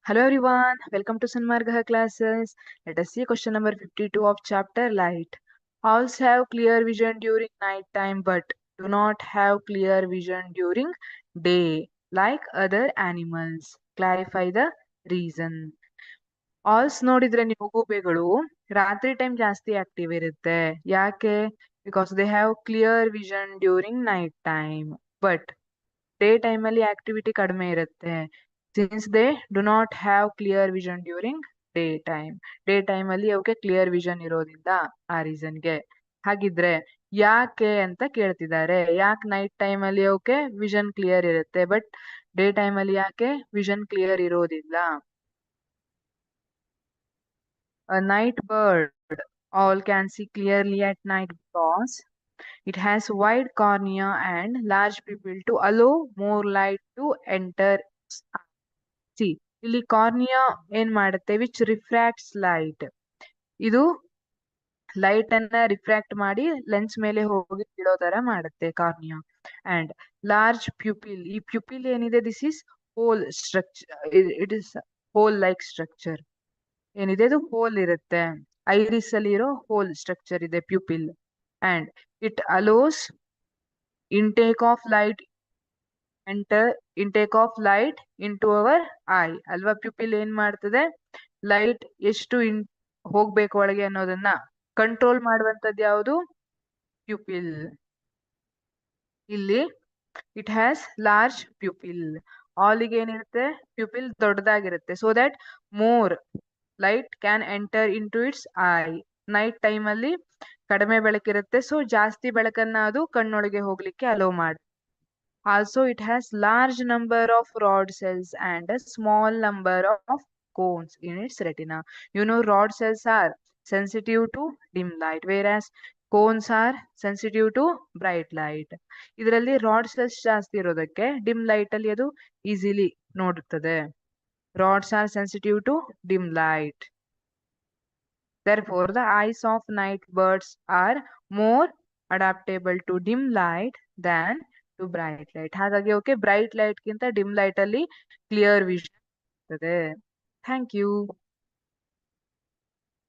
Hello everyone, welcome to Sanmargaha classes. Let us see question number 52 of chapter Light. Owls have clear vision during night time but do not have clear vision during day like other animals. Clarify the reason. ಆಲ್ಸ್ ನೋಡಿದ್ರೆ ನೀವು ಗೂಬೆಗಳು ರಾತ್ರಿ time ಜಾಸ್ತಿ active ಇರುತ್ತೆ. ಯಾಕೆ? Because they have clear vision during night time. But day time ಅಲ್ಲಿ activity ಕಡಿಮೆ ಇರುತ್ತೆ. Since they do not have clear vision during day time ಅಲ್ಲಿ ಅವಕ್ಕೆ ಕ್ಲಿಯರ್ ವಿಷನ್ ಇರೋದ್ರಿಂದ ಆ ರೀಸನ್ಗೆ. ಹಾಗಿದ್ರೆ ಯಾಕೆ ಅಂತ ಕೇಳ್ತಿದ್ದಾರೆ. ಯಾಕೆ ನೈಟ್ ಟೈಮ್ ಅಲ್ಲಿ ಅವಕ್ಕೆ ವಿಷನ್ ಕ್ಲಿಯರ್ ಇರುತ್ತೆ ಬಟ್ ಡೇ ಟೈಮ್ ಅಲ್ಲಿ ಯಾಕೆ ವಿಷನ್ ಕ್ಲಿಯರ್ ಇರೋದಿಲ್ಲ? A night bird all can see clearly at night because it has wide cornea and large pupil to allow more light to enter its eye. See, ಇಲ್ಲಿ cornea ಏನ್ ಮಾಡುತ್ತೆ? Which refracts light. ಇದು light ಅನ್ನ refract ಮಾಡಿ lens ಮೇಲೆ ಹೋಗಿ ಬೀಳೋ ತರ ಮಾಡುತ್ತೆ ಕಾರ್ನಿಯಾ. ಅಂಡ್ ಲಾರ್ಜ್ ಪ್ಯೂಪಿಲ್, ಈ ಪ್ಯೂಪಿಲ್ ಏನಿದೆ this is hole structure. It is hole like structure. ಏನಿದೆ ಇದು ಹೋಲ್ ಇರುತ್ತೆ. ಐರಿಸ್ ಅಲ್ಲಿ ಇರೋ ಹೋಲ್ ಸ್ಟ್ರಕ್ಚರ್ ಇದೆ pupil. And it allows intake of light into our eye ಅಲ್ವಾ? ಪ್ಯೂಪಿಲ್ ಏನ್ ಮಾಡ್ತದೆ? ಲೈಟ್ ಎಷ್ಟು ಹೋಗ್ಬೇಕು ಒಳಗೆ ಅನ್ನೋದನ್ನ ಕಂಟ್ರೋಲ್ ಮಾಡುವಂತದ್ದು ಯಾವುದು? ಪ್ಯೂಪಿಲ್. ಇಲ್ಲಿ ಇಟ್ ಹ್ಯಾಸ್ ಲಾರ್ಜ್ ಪ್ಯೂಪಿಲ್. ಆಲಿಗೆ ಏನಿರುತ್ತೆ? ಪ್ಯೂಪಿಲ್ ದೊಡ್ಡದಾಗಿರುತ್ತೆ. So that more light can enter into its eye. Night time ಅಲ್ಲಿ ಕಡಿಮೆ ಬೆಳಕಿರುತ್ತೆ, ಸೊ ಜಾಸ್ತಿ ಬೆಳಕನ್ನ ಅದು ಕಣ್ಣೊಳಗೆ ಹೋಗ್ಲಿಕ್ಕೆ ಅಲೋ ಮಾಡಿ. Also it has large number of rod cells and a small number of cones in its retina. You know, rod cells are sensitive to dim light, whereas cones are sensitive to bright light. ಇದರಲ್ಲಿ rod cells ಜಾಸ್ತಿ ಇರೋದಕ್ಕೆ dim light ಅಲ್ಲಿ ಅದು easily ನೋಡುತ್ತದೆ. Rods are sensitive to dim light. Therefore, the eyes of night birds are more adaptable to dim light than to bright light. ಹಾಗಾಗಿ okay, bright light ಗಿಂತ dim light ಅಲ್ಲಿ clear vision ಇರ್ತದೆ. Thank you.